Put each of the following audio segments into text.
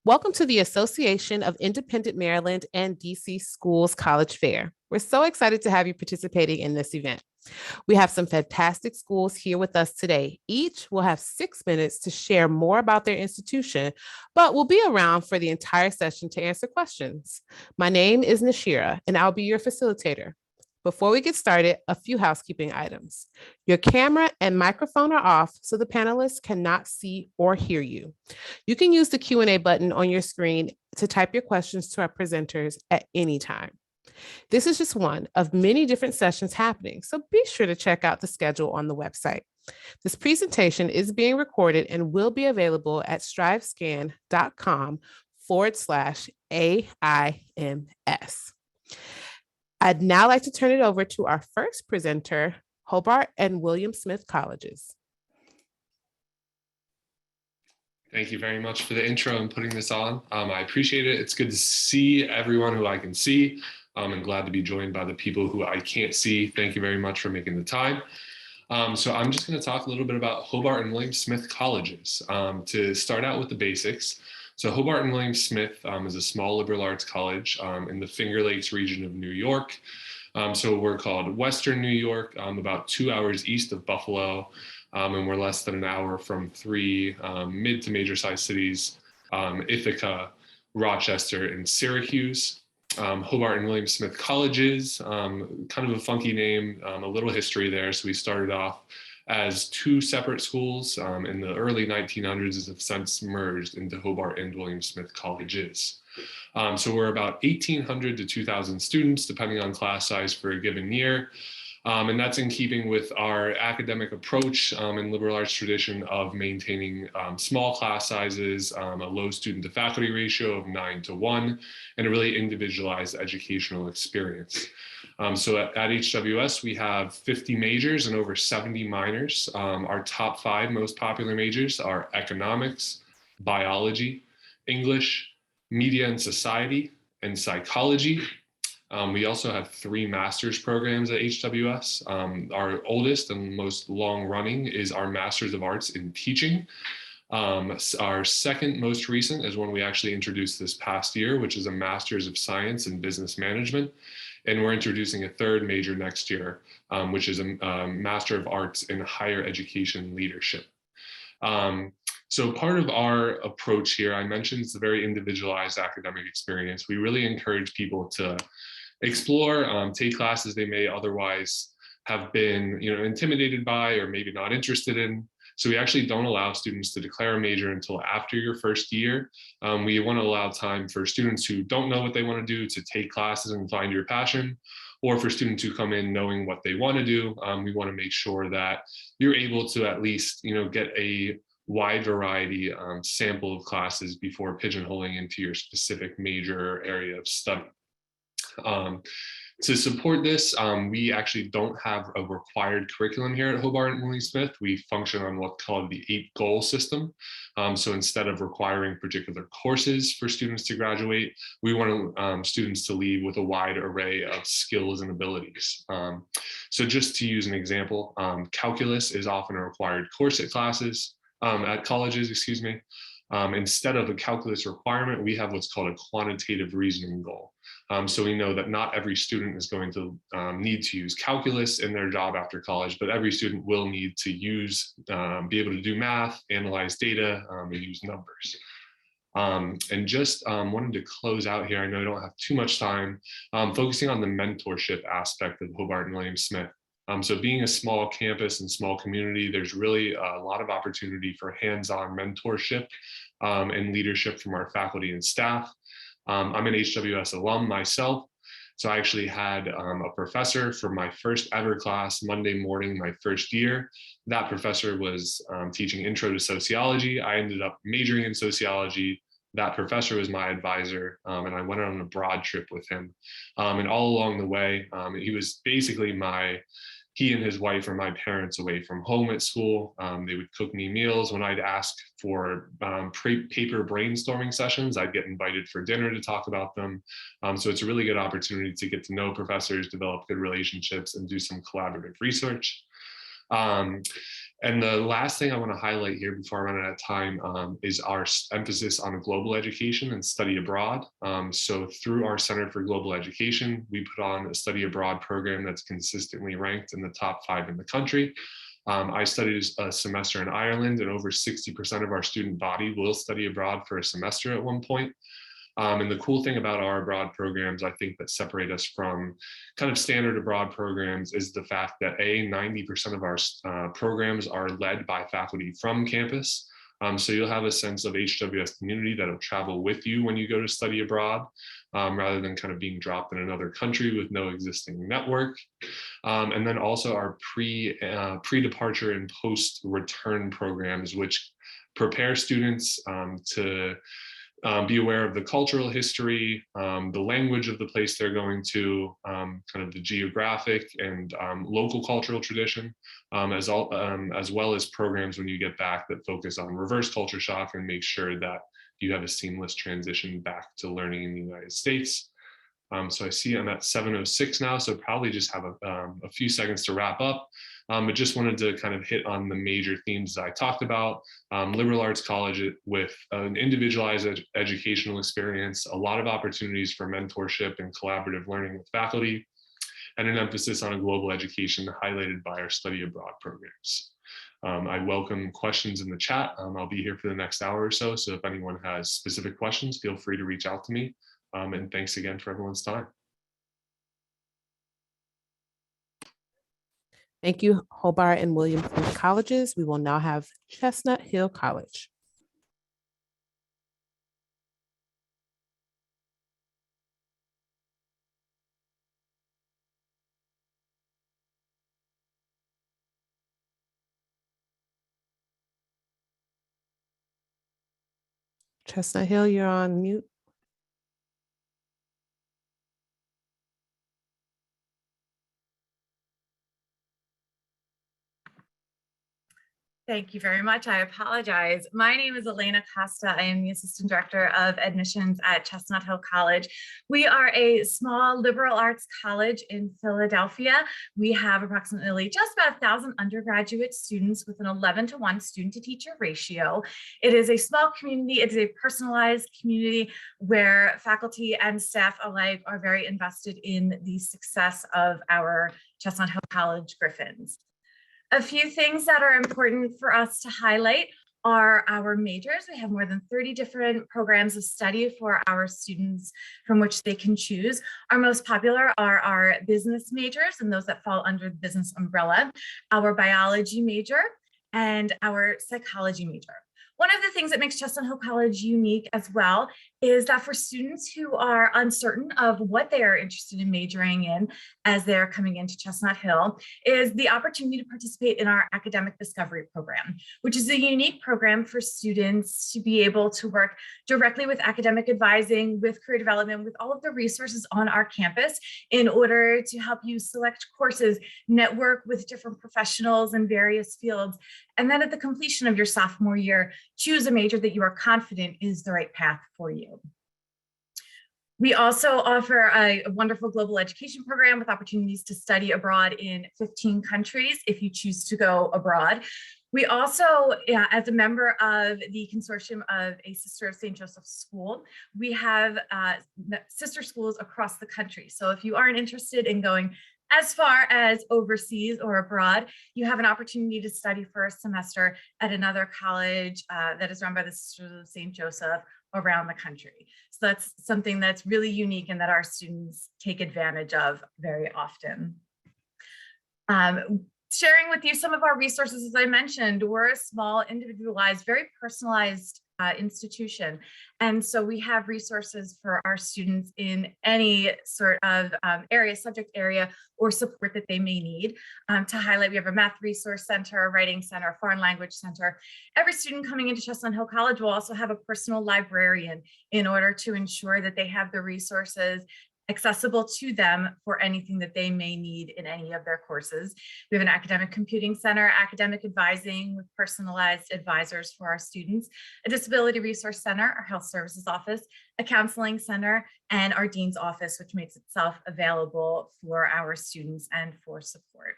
Welcome to the Association of Independent Maryland and DC Schools College Fair. We're so excited to have you participating in this event. We have some fantastic schools here with us today. Each will have 6 minutes to share more about their institution, but will be around for the entire session to answer questions. My name is Nashira, and I'll be your facilitator. Before we get started, a few housekeeping items. Your camera and microphone are off, so the panelists cannot see or hear you. You can use the Q&A button on your screen to type your questions to our presenters at any time. This is just one of many different sessions happening, so be sure to check out the schedule on the website. This presentation is being recorded and will be available at strivescan.com/AIMS. I'd now like to turn it over to our first presenter, Hobart and William Smith Colleges. Thank you very much for the intro and putting this on. I appreciate it. It's good to see everyone who I can see. I'm glad to be joined by the people who I can't see. Thank you very much for making the time. So I'm just going to talk a little bit about Hobart and William Smith Colleges. To start out with the basics. So Hobart and William Smith is a small liberal arts college in the Finger Lakes region of New York. So we're called Western New York, about 2 hours east of Buffalo. And we're less than an hour from three mid to major sized cities, Ithaca, Rochester, and Syracuse. Hobart and William Smith Colleges, kind of a funky name, a little history there. So we started off as two separate schools in the early 1900s have since merged into Hobart and William Smith Colleges. So we're about 1,800 to 2,000 students, depending on class size for a given year. And that's in keeping with our academic approach and liberal arts tradition of maintaining small class sizes, a low student to faculty ratio of 9:1, and a really individualized educational experience. So at HWS, we have 50 majors and over 70 minors. Our top 5 most popular majors are economics, biology, English, media and society, and psychology. We also have 3 master's programs at HWS. Our oldest and most long running is our Master's of Arts in Teaching. Our second most recent is one we actually introduced this past year, which is a Master's of Science in Business Management. And we're introducing a third major next year, which is a Master of Arts in Higher Education Leadership. So part of our approach here, I mentioned it's a very individualized academic experience. We really encourage people to explore, take classes they may otherwise have been, intimidated by or maybe not interested in. So we actually don't allow students to declare a major until after your first year. We want to allow time for students who don't know what they want to do to take classes and find your passion, or for students who come in knowing what they want to do. We want to make sure that you're able to at least, get a wide variety sample of classes before pigeonholing into your specific major or area of study. To support this, we actually don't have a required curriculum here at Hobart and William Smith. We function on what's called the 8-goal system. So instead of requiring particular courses for students to graduate, we want students to leave with a wide array of skills and abilities. So just to use an example, calculus is often a required course at colleges, excuse me. Instead of a calculus requirement, we have what's called a quantitative reasoning goal. So we know that not every student is going to need to use calculus in their job after college, but every student will need to be able to do math, analyze data, and use numbers. And just wanted to close out here, I know I don't have too much time, focusing on the mentorship aspect of Hobart and William Smith. So being a small campus and small community, there's really a lot of opportunity for hands-on mentorship and leadership from our faculty and staff. I'm an HWS alum myself, so I actually had a professor for my first ever class Monday morning, my first year. That professor was teaching intro to sociology. I ended up majoring in sociology. That professor was my advisor, and I went on a broad trip with him. And all along the way, he was basically he and his wife are my parents away from home at school. They would cook me meals. When I'd ask for paper brainstorming sessions, I'd get invited for dinner to talk about them. So it's a really good opportunity to get to know professors, develop good relationships, and do some collaborative research. And the last thing I want to highlight here before I run out of time is our emphasis on global education and study abroad. So through our Center for Global Education, we put on a study abroad program that's consistently ranked in the top 5 in the country. I studied a semester in Ireland, and over 60% of our student body will study abroad for a semester at one point. And the cool thing about our abroad programs, I think, that separate us from kind of standard abroad programs is the fact that 90% of our programs are led by faculty from campus. So you'll have a sense of HWS community that'll travel with you when you go to study abroad, rather than kind of being dropped in another country with no existing network. And then also our pre-departure and post-return programs, which prepare students to be aware of the cultural history, the language of the place they're going to, kind of the geographic and local cultural tradition, as well as programs when you get back that focus on reverse culture shock and make sure that you have a seamless transition back to learning in the United States. So I see I'm at 7:06 now, so probably just have a few seconds to wrap up. But just wanted to kind of hit on the major themes that I talked about. Liberal arts college with an individualized educational experience, a lot of opportunities for mentorship and collaborative learning with faculty, and an emphasis on a global education highlighted by our study abroad programs. I welcome questions in the chat. I'll be here for the next hour or so. So if anyone has specific questions, feel free to reach out to me. And thanks again for everyone's time. Thank you, Hobart and Williamson colleges. We will now have Chestnut Hill College. Chestnut Hill, you're on mute. Thank you very much. I apologize. My name is Elena Costa. I am the Assistant Director of Admissions at Chestnut Hill College. We are a small liberal arts college in Philadelphia. We have approximately just about 1,000 undergraduate students with an 11-to-1 student-to-teacher ratio. It is a small community. It is a personalized community where faculty and staff alike are very invested in the success of our Chestnut Hill College Griffins. A few things that are important for us to highlight are our majors. We have more than 30 different programs of study for our students from which they can choose. Our most popular are our business majors and those that fall under the business umbrella, our biology major, and our psychology major. One of the things that makes Chestnut Hill College unique as well is that for students who are uncertain of what they are interested in majoring in as they're coming into Chestnut Hill is the opportunity to participate in our academic discovery program, which is a unique program for students to be able to work directly with academic advising, with career development, with all of the resources on our campus in order to help you select courses, network with different professionals in various fields, and then at the completion of your sophomore year, choose a major that you are confident is the right path for you. We also offer a wonderful global education program with opportunities to study abroad in 15 countries if you choose to go abroad. We also, as a member of the consortium of a Sister of St. Joseph's School, we have sister schools across the country. So if you aren't interested in going as far as overseas or abroad, you have an opportunity to study for a semester at another college that is run by the Sisters of St. Joseph around the country. So that's something that's really unique and that our students take advantage of very often. Sharing with you some of our resources, as I mentioned, we're a small, individualized, very personalized institution. And so we have resources for our students in any sort of area, subject area, or support that they may need. To highlight, we have a math resource center, a writing center, a foreign language center. Every student coming into Chestnut Hill College will also have a personal librarian in order to ensure that they have the resources accessible to them for anything that they may need in any of their courses. We have an academic computing center, academic advising with personalized advisors for our students, a disability resource center, our health services office, a counseling center, and our dean's office, which makes itself available for our students and for support.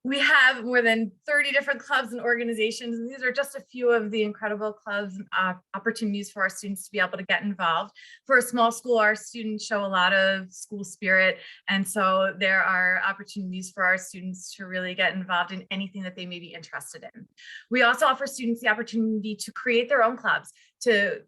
We have more than 30 different clubs and organizations, and these are just a few of the incredible clubs and opportunities for our students to be able to get involved. For a small school, our students show a lot of school spirit, and so there are opportunities for our students to really get involved in anything that they may be interested in. We also offer students the opportunity to create their own clubs, to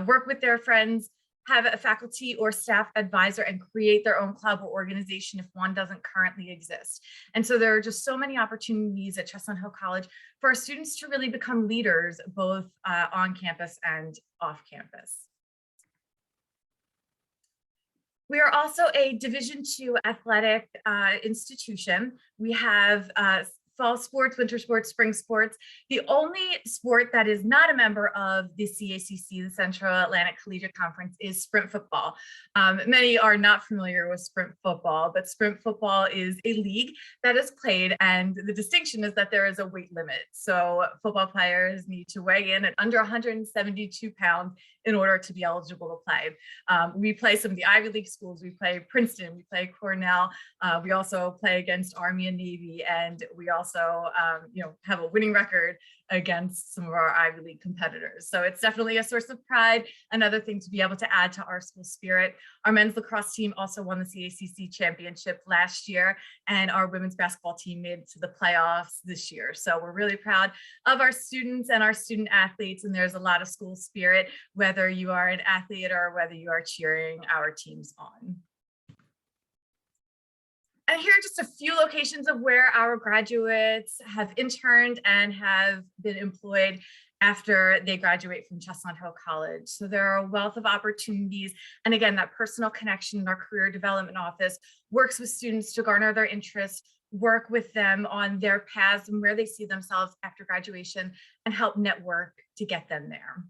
work with their friends, have a faculty or staff advisor, and create their own club or organization if one doesn't currently exist. And so there are just so many opportunities at Chestnut Hill College for our students to really become leaders, both on campus and off campus. We are also a Division II athletic institution. We have fall sports, winter sports, spring sports. The only sport that is not a member of the CACC, the Central Atlantic Collegiate Conference, is sprint football. Many are not familiar with sprint football, but sprint football is a league that is played, and the distinction is that there is a weight limit. So football players need to weigh in at under 172 pounds in order to be eligible to play. We play some of the Ivy League schools. We play Princeton, we play Cornell. We also play against Army and Navy, and we also have a winning record against some of our Ivy League competitors. So it's definitely a source of pride, another thing to be able to add to our school spirit. Our men's lacrosse team also won the CACC championship last year, and our women's basketball team made it to the playoffs this year. So we're really proud of our students and our student athletes, and there's a lot of school spirit, whether you are an athlete or whether you are cheering our teams on. And here are just a few locations of where our graduates have interned and have been employed after they graduate from Chestnut Hill College. So there are a wealth of opportunities. And again, that personal connection in our career development office works with students to garner their interest, work with them on their paths and where they see themselves after graduation, and help network to get them there.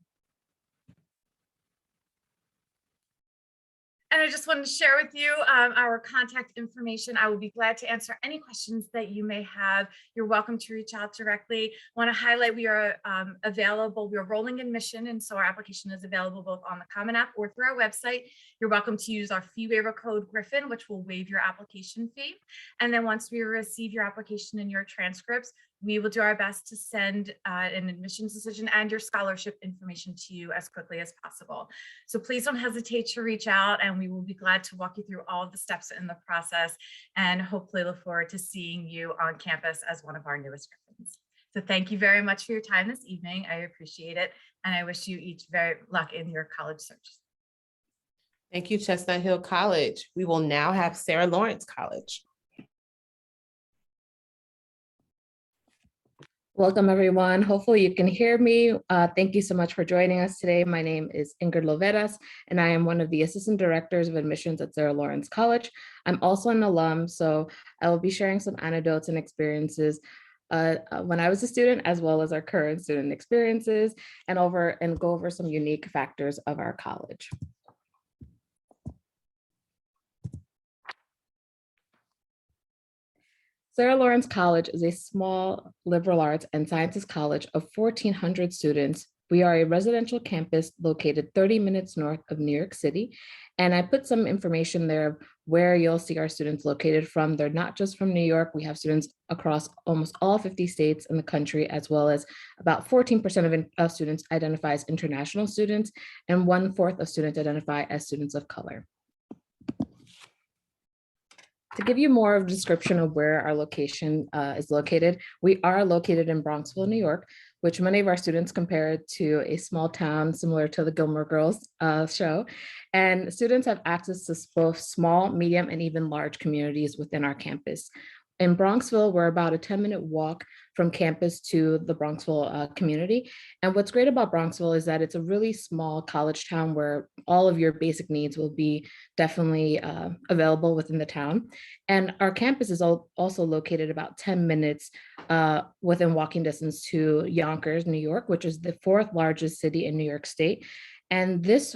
And I just wanted to share with you our contact information. I will be glad to answer any questions that you may have. You're welcome to reach out directly. I want to highlight we are available. We are rolling admission, and so our application is available both on the Common App or through our website. You're welcome to use our fee waiver code Griffin, which will waive your application fee. And then once we receive your application and your transcripts, we will do our best to send an admissions decision and your scholarship information to you as quickly as possible. So please don't hesitate to reach out, and we will be glad to walk you through all of the steps in the process, and hopefully look forward to seeing you on campus as one of our newest Griffins. So thank you very much for your time this evening. I appreciate it, and I wish you each very luck in your college search. Thank you, Chestnut Hill College. We will now have Sarah Lawrence College. Welcome, everyone. Hopefully you can hear me. Thank you so much for joining us today. My name is Ingrid Loveras, and I am one of the Assistant Directors of Admissions at Sarah Lawrence College. I'm also an alum, so I will be sharing some anecdotes and experiences when I was a student, as well as our current student experiences, and go over some unique factors of our college. Sarah Lawrence College is a small liberal arts and sciences college of 1,400 students. We are a residential campus located 30 minutes north of New York City. And I put some information there of where you'll see our students located from. They're not just from New York. We have students across almost all 50 states in the country, as well as about 14% of students identify as international students, and 1/4 of students identify as students of color. To give you more of a description of where our location is located, we are located in Bronxville, New York, which many of our students compare it to a small town similar to the Gilmore Girls show. And students have access to both small, medium, and even large communities within our campus. In Bronxville, we're about a 10-minute walk from campus to the Bronxville community. And what's great about Bronxville is that it's a really small college town where all of your basic needs will be definitely available within the town. And our campus is also located about 10 minutes within walking distance to Yonkers, New York, which is the 4th largest city in New York State. And this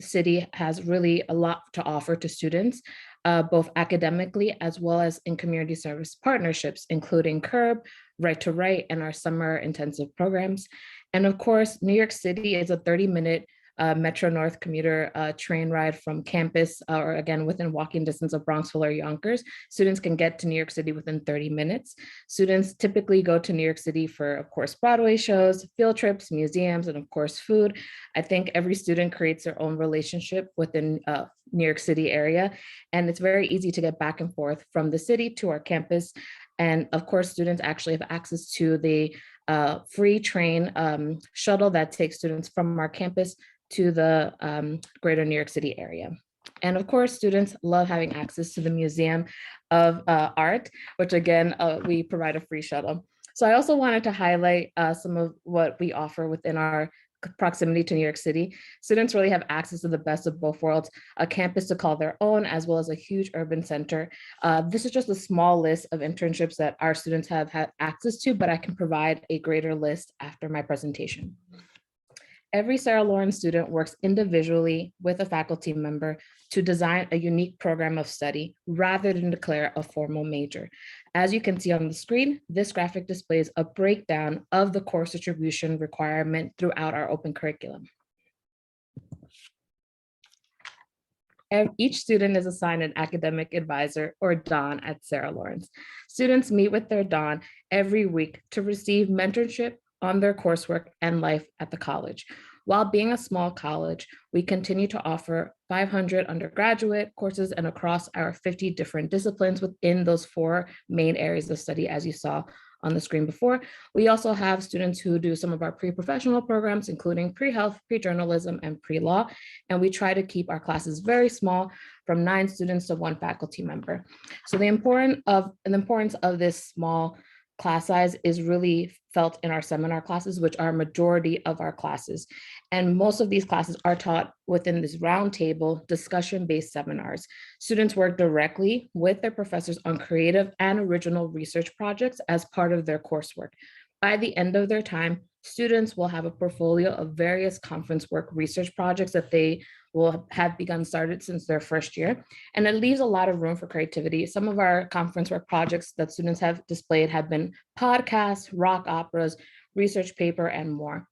city has really a lot to offer to students, both academically as well as in community service partnerships, including CURB, Right to Right, and our summer intensive programs. And of course, New York City is a 30-minute Metro North commuter train ride from campus, or again, within walking distance of Bronxville or Yonkers. Students can get to New York City within 30 minutes. Students typically go to New York City for, of course, Broadway shows, field trips, museums, and of course, food. I think every student creates their own relationship within New York City area, and it's very easy to get back and forth from the city to our campus. And of course, students actually have access to the free train shuttle that takes students from our campus to the greater New York City area. And of course, students love having access to the Museum of Art, which again, we provide a free shuttle. So I also wanted to highlight some of what we offer within our proximity to New York City. Students really have access to the best of both worlds, a campus to call their own, as well as a huge urban center. This is just a small list of internships that our students have had access to, but I can provide a greater list after my presentation. Every Sarah Lawrence student works individually with a faculty member to design a unique program of study rather than declare a formal major. As you can see on the screen, this graphic displays a breakdown of the course distribution requirement throughout our open curriculum. Each student is assigned an academic advisor, or DON, at Sarah Lawrence. Students meet with their DON every week to receive mentorship on their coursework and life at the college. While being a small college, we continue to offer 500 undergraduate courses and across our 50 different disciplines within those 4 main areas of study, as you saw on the screen before. We also have students who do some of our pre-professional programs, including pre-health, pre-journalism, and pre-law. And we try to keep our classes very small, from 9 students to 1 faculty member. So the importance of this small class size is really felt in our seminar classes, which are a majority of our classes. And most of these classes are taught within this roundtable discussion-based seminars. Students work directly with their professors on creative and original research projects as part of their coursework. By the end of their time, students will have a portfolio of various conference work research projects that they will have begun started since their first year. And it leaves a lot of room for creativity. Some of our conference work projects that students have displayed have been podcasts, rock operas, research paper, and more.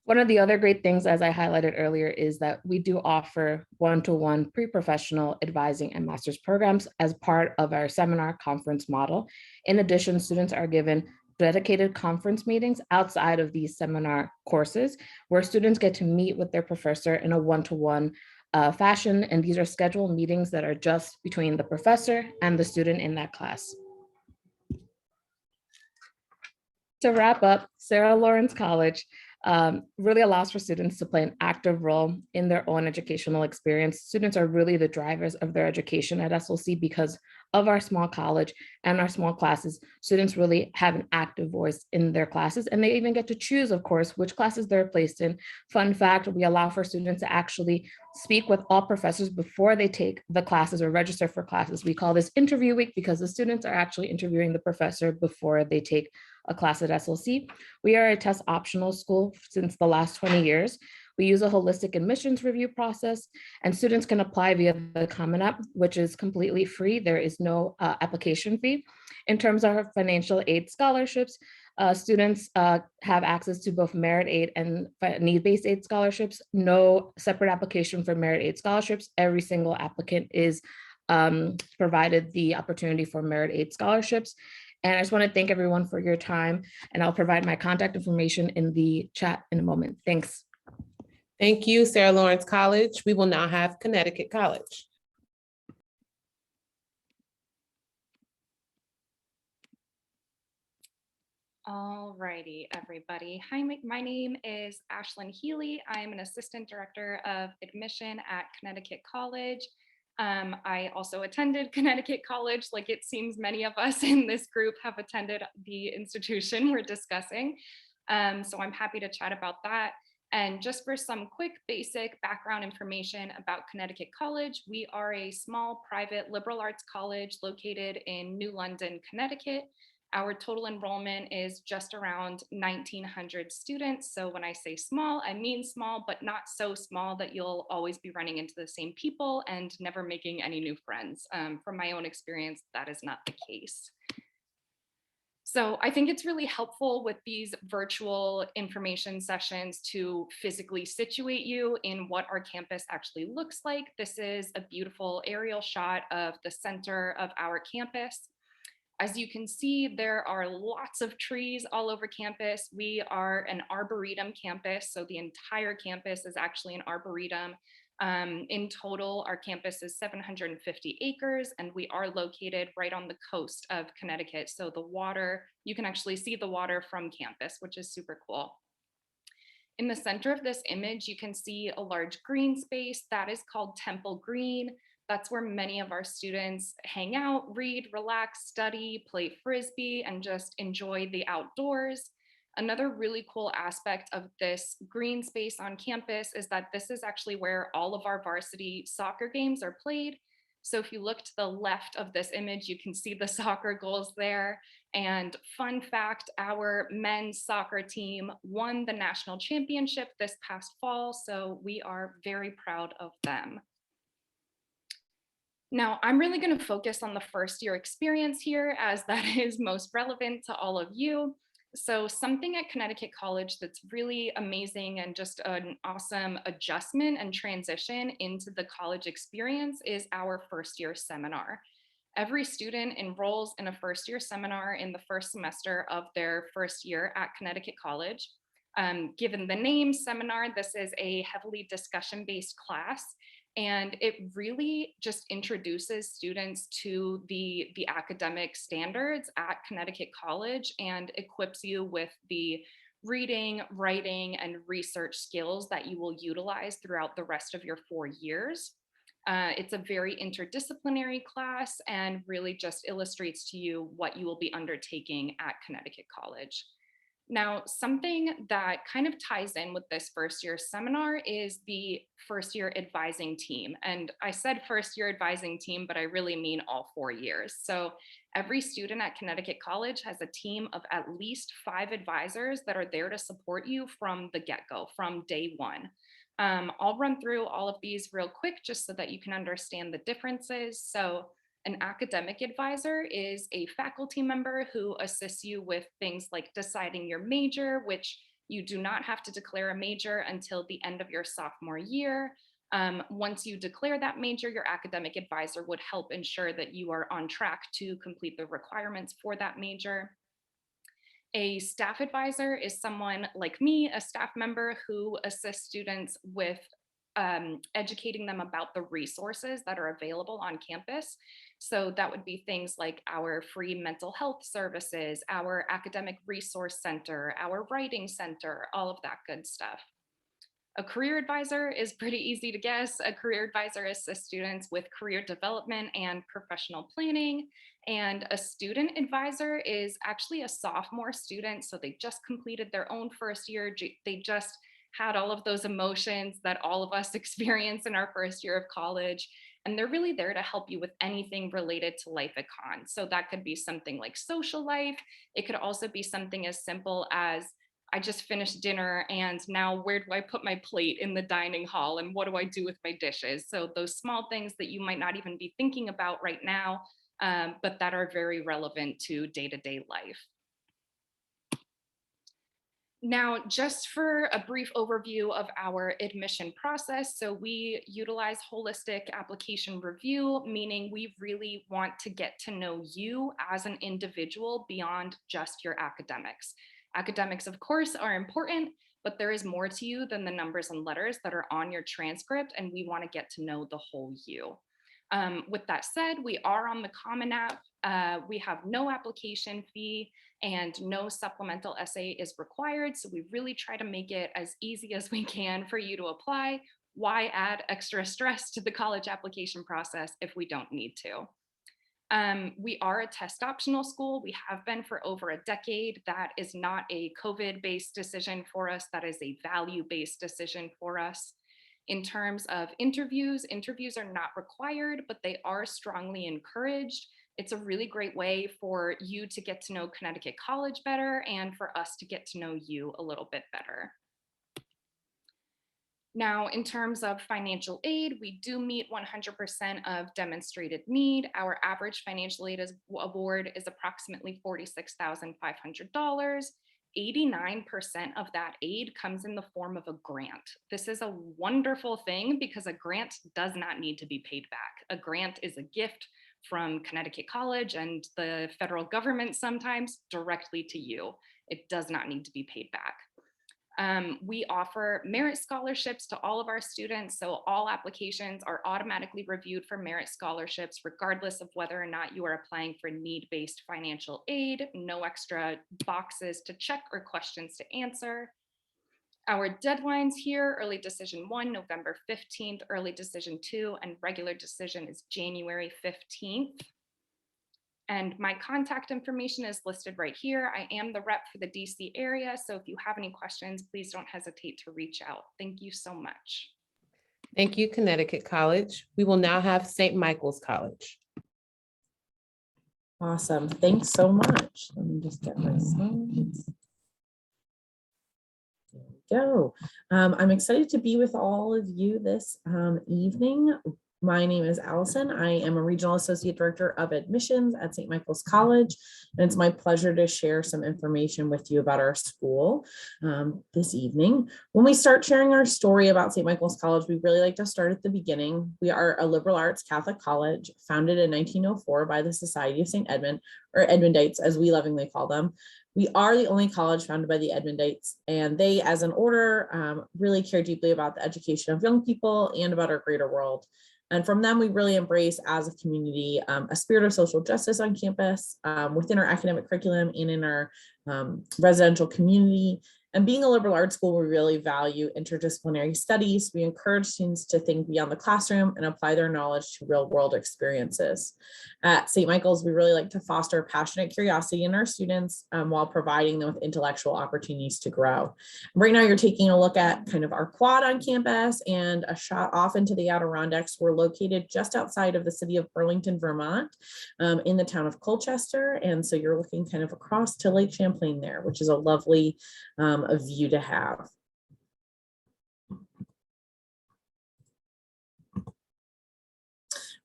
One of the other great things, as I highlighted earlier, is that we do offer one-to-one pre-professional advising and master's programs as part of our seminar conference model. In addition, students are given dedicated conference meetings outside of these seminar courses, where students get to meet with their professor in a one-to-one fashion. And these are scheduled meetings that are just between the professor and the student in that class. To wrap up, Sarah Lawrence College really allows for students to play an active role in their own educational experience. Students are really the drivers of their education at SLC because of our small college and our small classes. Students really have an active voice in their classes, and they even get to choose, of course, which classes they're placed in. Fun fact, we allow for students to actually speak with all professors before they take the classes or register for classes. We call this interview week because the students are actually interviewing the professor before they take a class at SLC. We are a test optional school since the last 20 years. We use a holistic admissions review process, and students can apply via the Common App, which is completely free. There is no application fee. In terms of our financial aid scholarships, students have access to both merit aid and need-based aid scholarships. No separate application for merit aid scholarships. Every single applicant is provided the opportunity for merit aid scholarships. And I just want to thank everyone for your time, and I'll provide my contact information in the chat in a moment. Thanks. Thank you, Sarah Lawrence College. We will now have Connecticut College. All righty, everybody. Hi, my name is Ashlyn Healy. I am an assistant director of admission at Connecticut College. I also attended Connecticut College, like it seems many of us in this group have attended the institution we're discussing. So I'm happy to chat about that. And just for some quick basic background information about Connecticut College, we are a small private liberal arts college located in New London, Connecticut. Our total enrollment is just around 1,900 students. So when I say small, I mean small, but not so small that you'll always be running into the same people and never making any new friends. From my own experience, that is not the case. So I think it's really helpful with these virtual information sessions to physically situate you in what our campus actually looks like. This is a beautiful aerial shot of the center of our campus. As you can see, there are lots of trees all over campus. We are an arboretum campus, so the entire campus is actually an arboretum. In total, our campus is 750 acres, and we are located right on the coast of Connecticut. So the water, you can actually see the water from campus, which is super cool. In the center of this image, you can see a large green space that is called Temple Green. That's where many of our students hang out, read, relax, study, play Frisbee, and just enjoy the outdoors. Another really cool aspect of this green space on campus is that this is actually where all of our varsity soccer games are played. So if you look to the left of this image, you can see the soccer goals there. And fun fact, our men's soccer team won the national championship this past fall, so we are very proud of them. Now, I'm really going to focus on the first year experience here, as that is most relevant to all of you. So something at Connecticut College that's really amazing and just an awesome adjustment and transition into the college experience is our first year seminar. Every student enrolls in a first year seminar in the first semester of their first year at Connecticut College. Given the name seminar, this is a heavily discussion-based class, and it really just introduces students to the academic standards at Connecticut College and equips you with the reading, writing, and research skills that you will utilize throughout the rest of your 4 years. It's a very interdisciplinary class and really just illustrates to you what you will be undertaking at Connecticut College. Now, something that kind of ties in with this first year seminar is the first year advising team. And I said first year advising team, but I really mean all 4 years. So every student at Connecticut College has a team of at least 5 advisors that are there to support you from the get-go, from day one. I'll run through all of these real quick just so that you can understand the differences. So an academic advisor is a faculty member who assists you with things like deciding your major, which you do not have to declare a major until the end of your sophomore year. Once you declare that major, your academic advisor would help ensure that you are on track to complete the requirements for that major. A staff advisor is someone like me, a staff member who assists students with educating them about the resources that are available on campus. So that would be things like our free mental health services, our academic resource center, our writing center, all of that good stuff. A career advisor is pretty easy to guess. A career advisor assists students with career development and professional planning. And a student advisor is actually a sophomore student. So they just completed their own first year. They just had all of those emotions that all of us experience in our first year of college. And they're really there to help you with anything related to life at Con. So that could be something like social life. It could also be something as simple as, I just finished dinner and now where do I put my plate in the dining hall and what do I do with my dishes? So those small things that you might not even be thinking about right now, but that are very relevant to day-to-day life. Now, just for a brief overview of our admission process, so we utilize holistic application review, meaning we really want to get to know you as an individual beyond just your academics. Academics, of course, are important, but there is more to you than the numbers and letters that are on your transcript, and we want to get to know the whole you. With that said, we are on the Common App. We have no application fee and no supplemental essay is required. So we really try to make it as easy as we can for you to apply. Why add extra stress to the college application process if we don't need to? We are a test optional school. We have been for over a decade. That is not a COVID-based decision for us. That is a value-based decision for us. In terms of interviews, interviews are not required, but they are strongly encouraged. It's a really great way for you to get to know Connecticut College better and for us to get to know you a little bit better. Now, in terms of financial aid, we do meet 100% of demonstrated need. Our average financial aid award is approximately $46,500. 89% of that aid comes in the form of a grant. This is a wonderful thing because a grant does not need to be paid back. A grant is a gift from Connecticut College and the federal government sometimes directly to you. It does not need to be paid back. We offer merit scholarships to all of our students. So all applications are automatically reviewed for merit scholarships, regardless of whether or not you are applying for need-based financial aid. No extra boxes to check or questions to answer. Our deadlines here: early decision 1, November 15th, early decision 2, and regular decision is January 15th. And my contact information is listed right here. I am the rep for the DC area. So if you have any questions, please don't hesitate to reach out. Thank you so much. Thank you, Connecticut College. We will now have St. Michael's College. Awesome. Thanks so much. Let me just get my slides. There we go. I'm excited to be with all of you this evening. My name is Allison. I am a Regional Associate Director of Admissions at St. Michael's College, and it's my pleasure to share some information with you about our school this evening. When we start sharing our story about St. Michael's College, we really like to start at the beginning. We are a liberal arts Catholic college founded in 1904 by the Society of St. Edmund, or Edmundites, as we lovingly call them. We are the only college founded by the Edmundites, and they, as an order, really care deeply about the education of young people and about our greater world. And from them, we really embrace, as a community, a spirit of social justice on campus, within our academic curriculum and in our residential community. And being a liberal arts school, we really value interdisciplinary studies. We encourage students to think beyond the classroom and apply their knowledge to real world experiences. At St. Michael's, we really like to foster passionate curiosity in our students while providing them with intellectual opportunities to grow. Right now, you're taking a look at kind of our quad on campus and a shot off into the Adirondacks. We're located just outside of the city of Burlington, Vermont, in the town of Colchester. And so you're looking kind of across to Lake Champlain there, which is a lovely a view to have.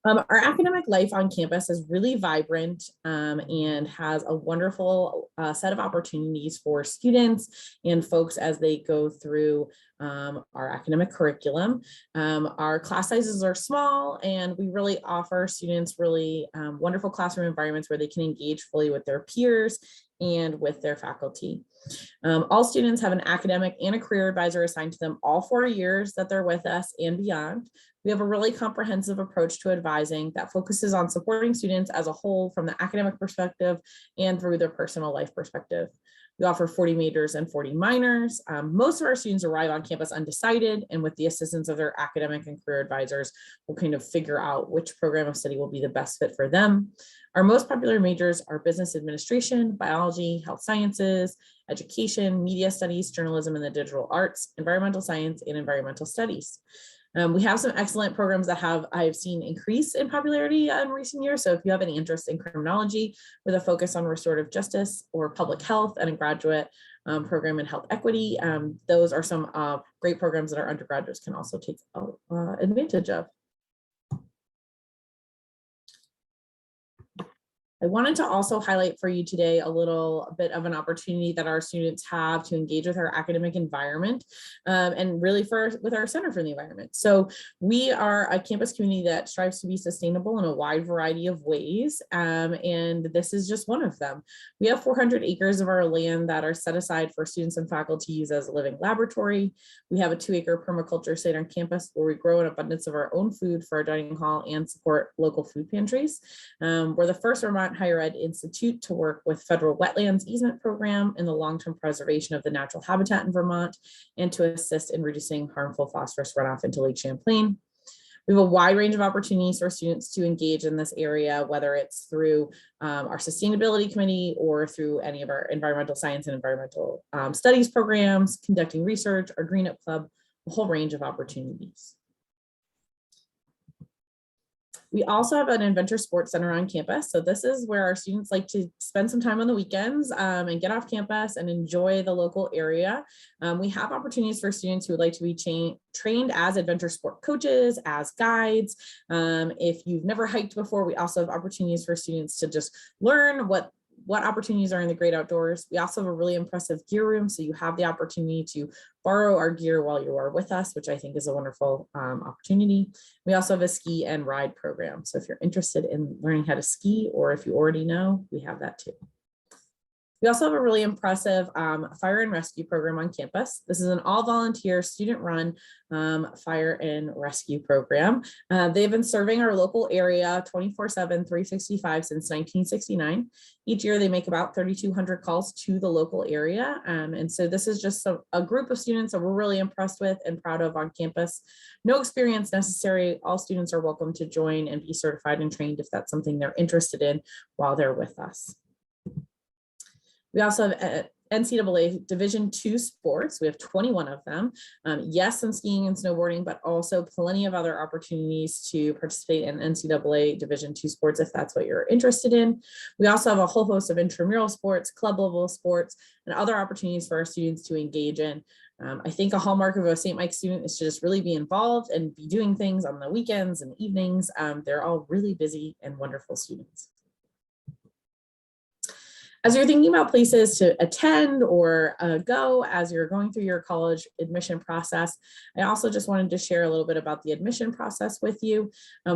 Our academic life on campus is really vibrant and has a wonderful set of opportunities for students and folks as they go through our academic curriculum. Our class sizes are small, and we really offer students really wonderful classroom environments where they can engage fully with their peers and with their faculty. All students have an academic and a career advisor assigned to them all 4 years that they're with us and beyond. We have a really comprehensive approach to advising that focuses on supporting students as a whole from the academic perspective and through their personal life perspective. We offer 40 majors and 40 minors. Most of our students arrive on campus undecided, and with the assistance of their academic and career advisors, we'll kind of figure out which program of study will be the best fit for them. Our most popular majors are business administration, biology, health sciences, education, media studies, journalism, and the digital arts, environmental science, and environmental studies. We have some excellent programs that I've seen increase in popularity in recent years. So if you have any interest in criminology with a focus on restorative justice, or public health and a graduate program in health equity, those are some great programs that our undergraduates can also take advantage of. I wanted to also highlight for you today a little bit of an opportunity that our students have to engage with our academic environment and really with our Center for the Environment. So we are a campus community that strives to be sustainable in a wide variety of ways, and this is just one of them. We have 400 acres of our land that are set aside for students and faculty to use as a living laboratory. We have a 2-acre permaculture site on campus where we grow an abundance of our own food for our dining hall and support local food pantries. We're the first Vermont Higher Ed Institute to work with federal wetlands easement program in the long-term preservation of the natural habitat in Vermont and to assist in reducing harmful phosphorus runoff into Lake Champlain. We have a wide range of opportunities for students to engage in this area, whether it's through our sustainability committee or through any of our environmental science and environmental studies programs, conducting research, our Green Up Club, a whole range of opportunities. We also have an Adventure Sports Center on campus. So this is where our students like to spend some time on the weekends and get off campus and enjoy the local area. We have opportunities for students who would like to be trained as adventure sport coaches, as guides. If you've never hiked before, we also have opportunities for students to just learn what opportunities are in the great outdoors. We also have a really impressive gear room, so you have the opportunity to borrow our gear while you are with us, which I think is a wonderful opportunity. We also have a ski and ride program. So if you're interested in learning how to ski, or if you already know, we have that too. We also have a really impressive fire and rescue program on campus. This is an all-volunteer, student-run fire and rescue program. They've been serving our local area 24/7, 365 since 1969. Each year, they make about 3,200 calls to the local area. And so this is just a group of students that we're really impressed with and proud of on campus. No experience necessary. All students are welcome to join and be certified and trained if that's something they're interested in while they're with us. We also have NCAA Division II sports. We have 21 of them. Yes, some skiing and snowboarding, but also plenty of other opportunities to participate in NCAA Division II sports if that's what you're interested in. We also have a whole host of intramural sports, club level sports, and other opportunities for our students to engage in. I think a hallmark of a St. Mike's student is to just really be involved and be doing things on the weekends and evenings. They're all really busy and wonderful students. As you're thinking about places to attend or go as you're going through your college admission process, I also just wanted to share a little bit about the admission process with you.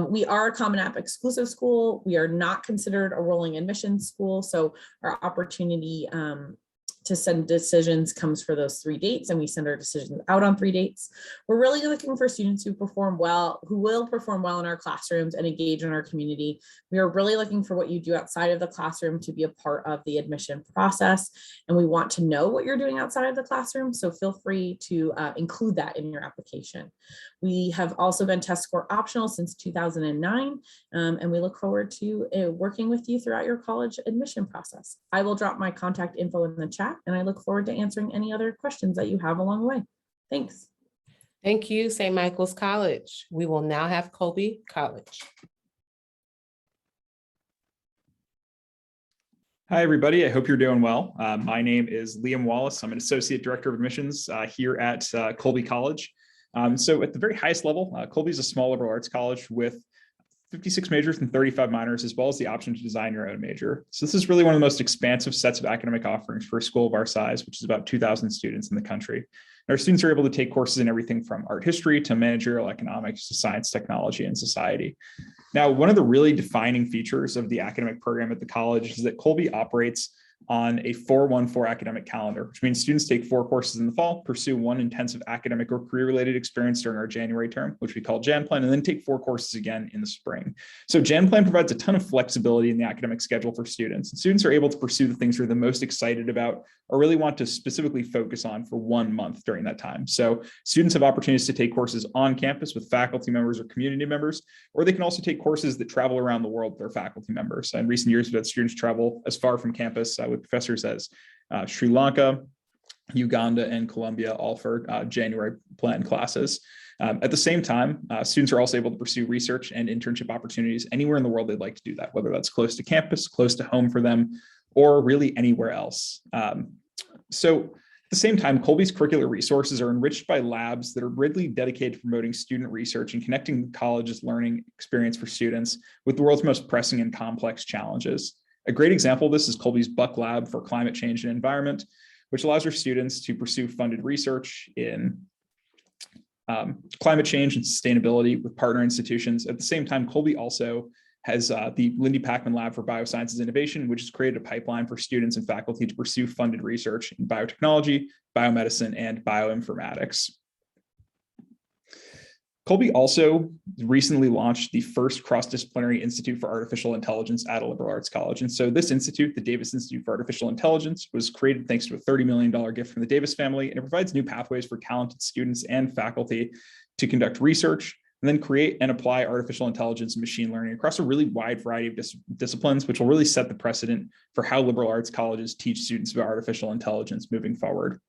We are a Common App exclusive school. We are not considered a rolling admissions school, so our opportunity to send decisions comes for those 3 dates, and we send our decisions out on 3 dates. We're really looking for students who perform well, who will perform well in our classrooms and engage in our community. We are really looking for what you do outside of the classroom to be a part of the admission process, and we want to know what you're doing outside of the classroom, so feel free to include that in your application. We have also been test score optional since 2009, and we look forward to working with you throughout your college admission process. I will drop my contact info in the chat, and I look forward to answering any other questions that you have along the way. Thanks. Thank you, St. Michael's College. We will now have Colby College. Hi, everybody. I hope you're doing well. My name is Liam Wallace. I'm an Associate Director of Admissions here at Colby College. So at the very highest level, Colby is a small liberal arts college with 56 majors and 35 minors, as well as the option to design your own major. So this is really one of the most expansive sets of academic offerings for a school of our size, which is about 2,000 students in the country. And our students are able to take courses in everything from art history to managerial economics to science, technology, and society. Now, one of the really defining features of the academic program at the college is that Colby operates on a 4-1-4 academic calendar, which means students take 4 courses in the fall, pursue 1 intensive academic or career-related experience during our January term, which we call Jan Plan, and then take 4 courses again in the spring. So Jan Plan provides a ton of flexibility in the academic schedule for students. And students are able to pursue the things they're the most excited about or really want to specifically focus on for 1 month during that time. So students have opportunities to take courses on campus with faculty members or community members, or they can also take courses that travel around the world with their faculty members. In recent years, we've had students travel as far from campus with professors as Sri Lanka, Uganda, and Colombia, all for January plan classes. At the same time, students are also able to pursue research and internship opportunities anywhere in the world they'd like to do that, whether that's close to campus, close to home for them, or really anywhere else. So at the same time, Colby's curricular resources are enriched by labs that are really dedicated to promoting student research and connecting the college's learning experience for students with the world's most pressing and complex challenges. A great example of this is Colby's Buck Lab for Climate Change and Environment, which allows our students to pursue funded research in climate change and sustainability with partner institutions. At the same time, Colby also has the Lindy Packman Lab for Biosciences Innovation, which has created a pipeline for students and faculty to pursue funded research in biotechnology, biomedicine, and bioinformatics. Colby also recently launched the first cross-disciplinary Institute for Artificial Intelligence at a liberal arts college. And so this institute, the Davis Institute for Artificial Intelligence, was created thanks to a $30 million gift from the Davis family, and it provides new pathways for talented students and faculty to conduct research and then create and apply artificial intelligence and machine learning across a really wide variety of disciplines, which will really set the precedent for how liberal arts colleges teach students about artificial intelligence moving forward.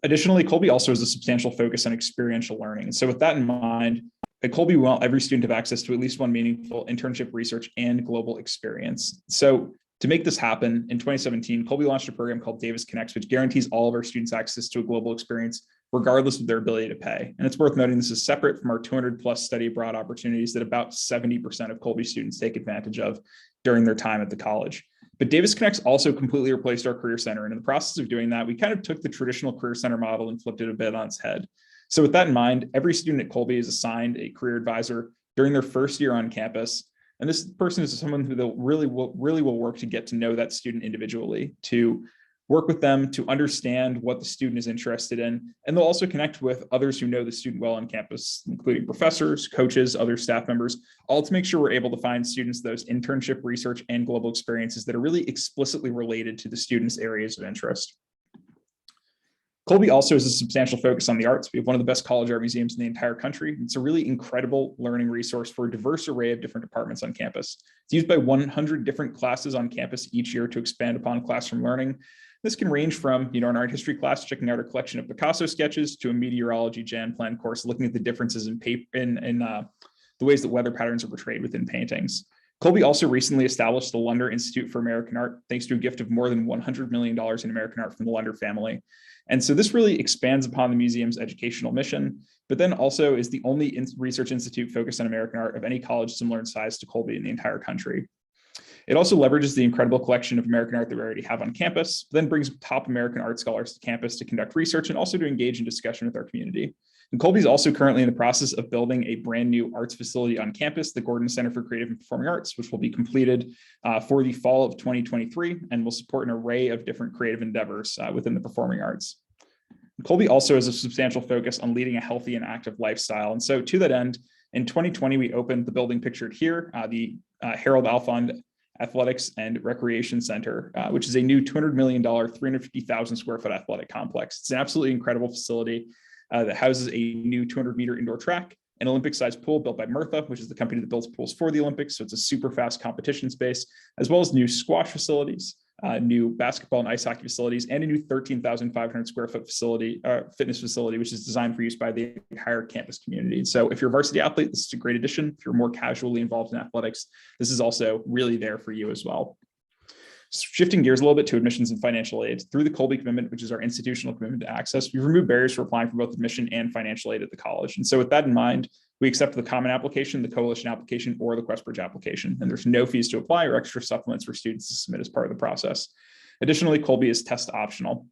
Additionally, Colby also has a substantial focus on experiential learning. And so with that in mind, At Colby, we want every student to have access to at least one meaningful internship, research, and global experience. So to make this happen, in 2017, Colby launched a program called Davis Connects, which guarantees all of our students access to a global experience, regardless of their ability to pay. And it's worth noting this is separate from our 200+ study abroad opportunities that about 70% of Colby students take advantage of during their time at the college. But Davis Connects also completely replaced our Career Center. And in the process of doing that, we kind of took the traditional Career Center model and flipped it a bit on its head. So with that in mind, every student at Colby is assigned a career advisor during their first year on campus. And this person is someone who they'll really will work to get to know that student individually, to work with them, to understand what the student is interested in. And they'll also connect with others who know the student well on campus, including professors, coaches, other staff members, all to make sure we're able to find students those internship, research, and global experiences that are really explicitly related to the student's areas of interest. Colby also has a substantial focus on the arts. We have one of the best college art museums in the entire country. It's a really incredible learning resource for a diverse array of different departments on campus. It's used by 100 different classes on campus each year to expand upon classroom learning. This can range from, an art history class checking out a collection of Picasso sketches to a meteorology Jan Plan course looking at the differences in the ways that weather patterns are portrayed within paintings. Colby also recently established the Lunder Institute for American Art, thanks to a gift of more than $100 million in American art from the Lunder family. And so this really expands upon the museum's educational mission, but then also is the only research institute focused on American art of any college similar in size to Colby in the entire country. It also leverages the incredible collection of American art that we already have on campus, then brings top American art scholars to campus to conduct research and also to engage in discussion with our community. And Colby is also currently in the process of building a brand new arts facility on campus, the Gordon Center for Creative and Performing Arts, which will be completed for the fall of 2023 and will support an array of different creative endeavors within the performing arts. Colby also has a substantial focus on leading a healthy and active lifestyle. And so to that end, in 2020, we opened the building pictured here, the Harold Alfond Athletics and Recreation Center, which is a new $200 million, 350,000 square foot athletic complex. It's an absolutely incredible facility that houses a new 200-meter indoor track, an Olympic-sized pool built by Murtha, which is the company that builds pools for the Olympics. So it's a super fast competition space, as well as new squash facilities, new basketball and ice hockey facilities, and a new 13,500 square foot fitness facility, which is designed for use by the entire campus community. So if you're a varsity athlete, this is a great addition. If you're more casually involved in athletics, this is also really there for you as well. Shifting gears a little bit to admissions and financial aid, through the Colby Commitment, which is our institutional commitment to access, we've removed barriers for applying for both admission and financial aid at the college. And so with that in mind, we accept the common application, the coalition application, or the QuestBridge application, and there's no fees to apply or extra supplements for students to submit as part of the process. Additionally, Colby is test optional.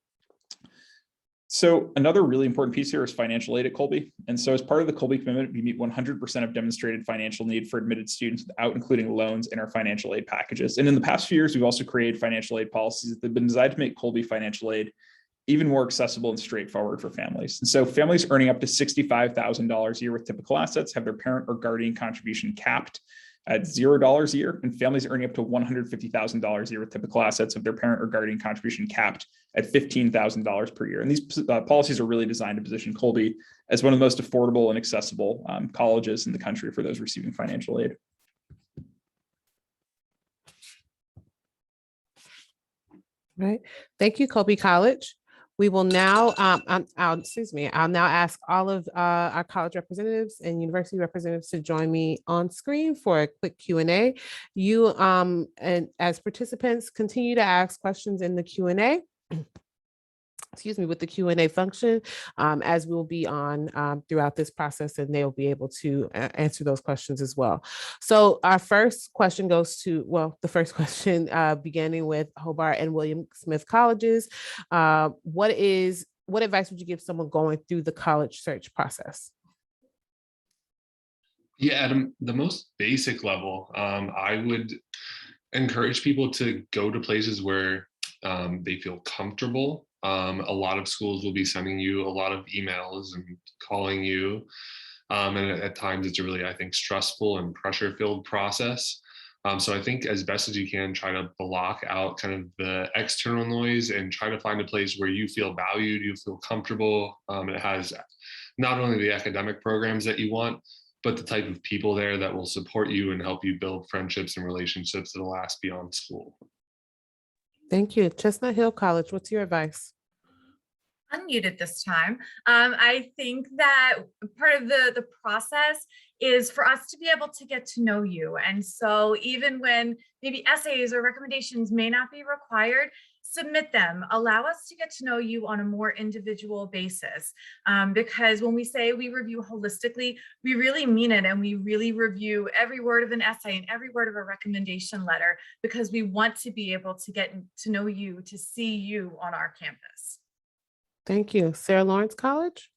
So another really important piece here is financial aid at Colby. And so as part of the Colby Commitment, we meet 100% of demonstrated financial need for admitted students without including loans in our financial aid packages. And in the past few years, we've also created financial aid policies that have been designed to make Colby financial aid even more accessible and straightforward for families. And so families earning up to $65,000 a year with typical assets have their parent or guardian contribution capped at $0 a year, and families earning up to $150,000 a year with typical assets have their parent or guardian contribution capped at $15,000 per year. And these policies are really designed to position Colby as one of the most affordable and accessible colleges in the country for those receiving financial aid. Right. Thank you, Colby College. We will now, I'll now ask all of our college representatives and university representatives to join me on screen for a quick Q&A. You, and as participants, continue to ask questions in the Q&A. With the Q&A function, as we'll be on throughout this process, and they'll be able to answer those questions as well. So our first question goes to, beginning with Hobart and William Smith colleges. What advice would you give someone going through the college search process? Yeah, at the most basic level, I would encourage people to go to places where they feel comfortable. A lot of schools will be sending you a lot of emails and calling you. And at times it's a really, I think, stressful and pressure-filled process. So I think as best as you can, try to block out kind of the external noise and try to find a place where you feel valued, you feel comfortable. And it has not only the academic programs that you want, but the type of people there that will support you and help you build friendships and relationships that'll last beyond school. Thank you. Chestnut Hill College, what's your advice? Unmuted this time. I think that part of the process is for us to be able to get to know you. And so even when maybe essays or recommendations may not be required, submit them. Allow us to get to know you on a more individual basis. Because when we say we review holistically, we really mean it. And we really review every word of an essay and every word of a recommendation letter, because we want to be able to get to know you, to see you on our campus. Thank you. Sarah Lawrence College?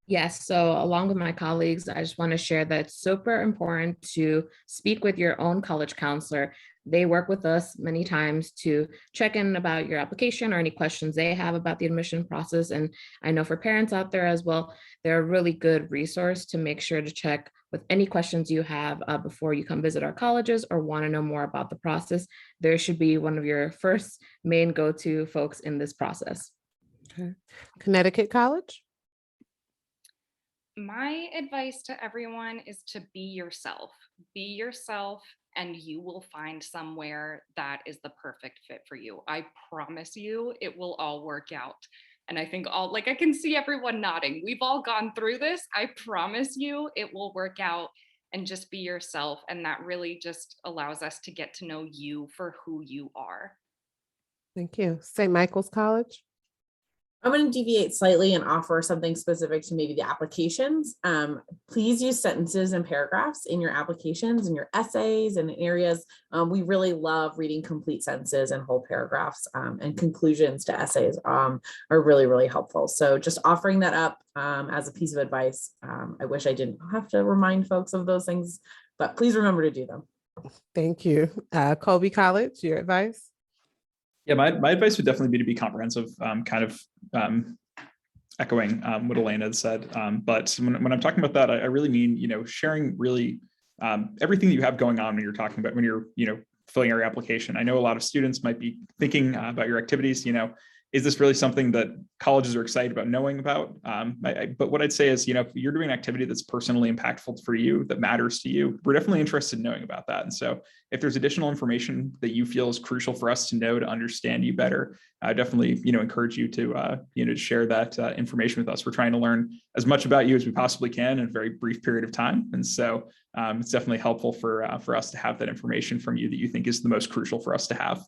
Yes, so along with my colleagues, I just want to share that it's super important to speak with your own college counselor. They work with us many times to check in about your application or any questions they have about the admission process. And I know for parents out there as well, they're a really good resource to make sure to check with any questions you have before you come visit our colleges or want to know more about the process. There should be one of your first main go-to folks in this process. Okay. Connecticut College? My advice to everyone is to be yourself. Be yourself, and you will find somewhere that is the perfect fit for you. I promise you, it will all work out. And I think I can see everyone nodding. We've all gone through this. I promise you, it will work out, and just be yourself. And that really just allows us to get to know you for who you are. Thank you. St. Michael's College? I'm going to deviate slightly and offer something specific to maybe the applications. Please use sentences and paragraphs in your applications and your essays and areas. We really love reading complete sentences and whole paragraphs, and conclusions to essays are really, really helpful. So just offering that up as a piece of advice. I wish I didn't have to remind folks of those things, but please remember to do them. Thank you. Colby College, your advice? Yeah, my advice would definitely be to be comprehensive, echoing what Elena had said. But when I'm talking about that, I really mean, sharing really everything that you have going on when you're talking about, when you're, filling out your application. I know a lot of students might be thinking about your activities, is this really something that colleges are excited about knowing about? But what I'd say is, if you're doing an activity that's personally impactful for you, that matters to you, we're definitely interested in knowing about that. And so if there's additional information that you feel is crucial for us to know to understand you better, I definitely, encourage you to, to share that information with us. We're trying to learn as much about you as we possibly can in a very brief period of time. And so it's definitely helpful for us to have that information from you that you think is the most crucial for us to have.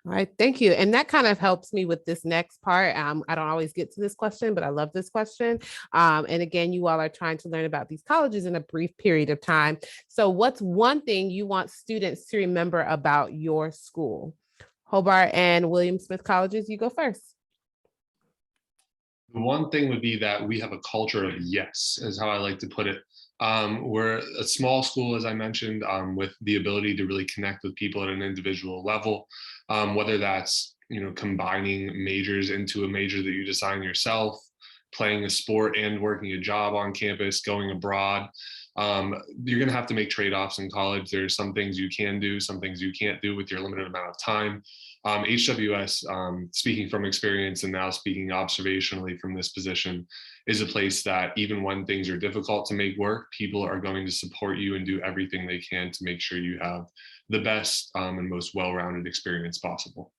All right, thank you. And that kind of helps me with this next part. I don't always get to this question, but I love this question. And again, you all are trying to learn about these colleges in a brief period of time. So what's one thing you want students to remember about your school? Hobart and William Smith Colleges, you go first. The one thing would be that we have a culture of yes, is how I like to put it. We're a small school, as I mentioned, with the ability to really connect with people at an individual level, whether that's, combining majors into a major that you design yourself, playing a sport and working a job on campus, going abroad. You're going to have to make trade-offs in college. There's some things you can do, some things you can't do with your limited amount of time. HWS, speaking from experience and now speaking observationally from this position, is a place that even when things are difficult to make work, people are going to support you and do everything they can to make sure you have the best and most well-rounded experience possible.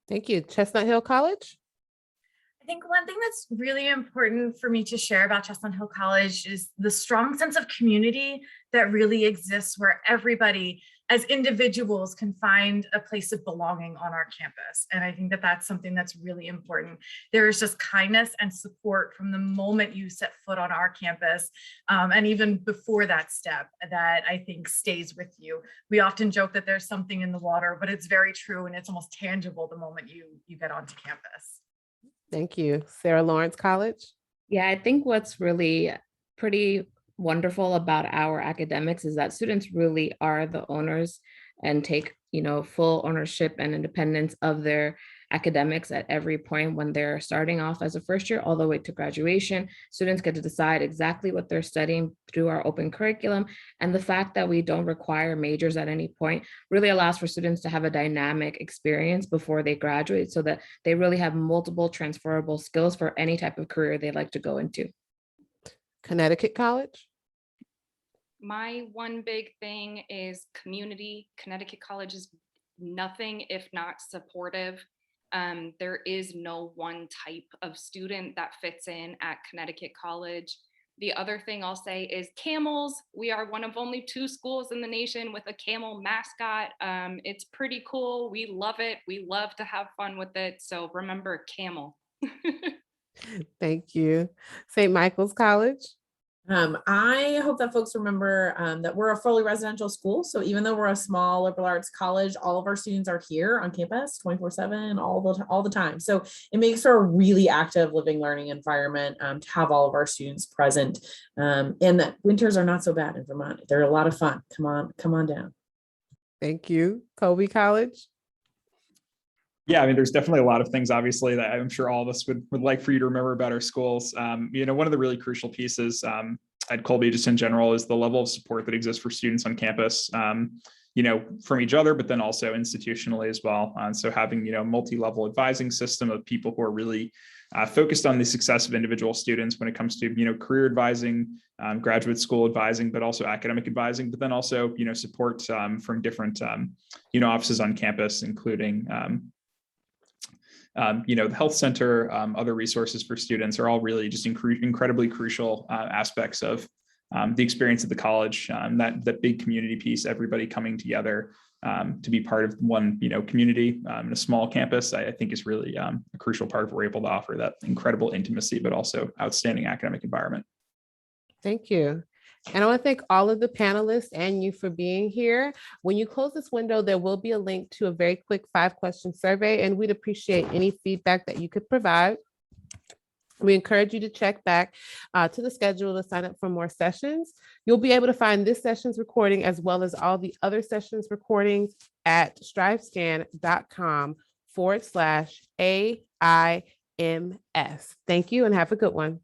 Thank you. Chestnut Hill College? I think one thing that's really important for me to share about Chestnut Hill College is the strong sense of community that really exists, where everybody as individuals can find a place of belonging on our campus. And I think that that's something that's really important. There is just kindness and support from the moment you set foot on our campus, and even before that step, that I think stays with you. We often joke that there's something in the water, but it's very true, and it's almost tangible the moment you get onto campus. Thank you. Sarah Lawrence College? Yeah, I think what's really pretty wonderful about our academics is that students really are the owners and take, full ownership and independence of their academics at every point when they're starting off as a first year all the way to graduation. Students get to decide exactly what they're studying through our open curriculum. And the fact that we don't require majors at any point really allows for students to have a dynamic experience before they graduate, so that they really have multiple transferable skills for any type of career they like to go into. Connecticut College? My one big thing is community. Connecticut College is nothing if not supportive. There is no one type of student that fits in at Connecticut College. The other thing I'll say is camels. We are one of only 2 schools in the nation with a camel mascot. It's pretty cool. We love it. We love to have fun with it. So remember camel. Thank you. St. Michael's College. I hope that folks remember that we're a fully residential school. So even though we're a small liberal arts college, all of our students are here on campus 24/7, all the time. So it makes for a really active living learning environment to have all of our students present. And that winters are not so bad in Vermont. They're a lot of fun. Come on down. Thank you. Colby College. Yeah, I mean, there's definitely a lot of things, obviously, that I'm sure all of us would like for you to remember about our schools. One of the really crucial pieces at Colby, just in general, is the level of support that exists for students on campus, from each other, but then also institutionally as well. So having, multi-level advising system of people who are really focused on the success of individual students when it comes to, career advising, graduate school advising, but also academic advising, but then also, support from different, offices on campus, including the health center, other resources for students are all really just incredibly crucial aspects of the experience of the college. That big community piece, everybody coming together to be part of one, community in a small campus, I think is really a crucial part of what we're able to offer, that incredible intimacy, but also outstanding academic environment. Thank you. And I want to thank all of the panelists and you for being here. When you close this window, there will be a link to a very quick 5-question survey, and we'd appreciate any feedback that you could provide. We encourage you to check back to the schedule to sign up for more sessions. You'll be able to find this session's recording as well as all the other sessions recordings at strivescan.com/AIMS. Thank you and have a good one.